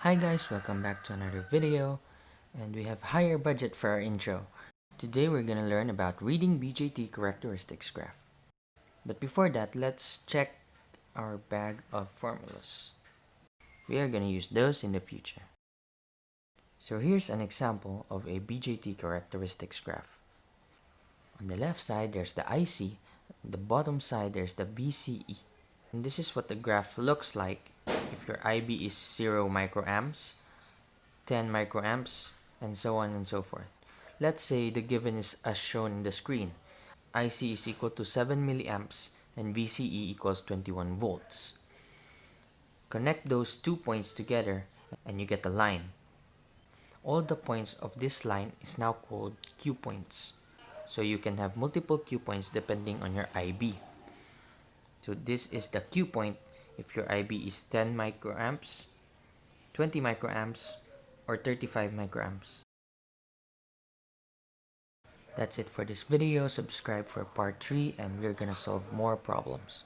Hi guys, welcome back to another video, and we have higher budget for our intro. Today we're gonna learn about reading BJT characteristics graph. But before that, let's check our bag of formulas. We are gonna use those in the future. So here's an example of a BJT characteristics graph. On the left side, there's the IC. On the bottom side, there's the VCE. And this is what the graph looks like if your IB is 0 microamps, 10 microamps, and so on and so forth. Let's say the given is as shown in the screen. IC is equal to 7 milliamps and VCE equals 21 volts. Connect those 2 points together and you get a line. All the points of this line is now called Q points. So you can have multiple Q points depending on your IB. So this is the Q point if your IB is 10 microamps, 20 microamps, or 35 microamps. That's it for this video. Subscribe for part 3 and we're gonna solve more problems.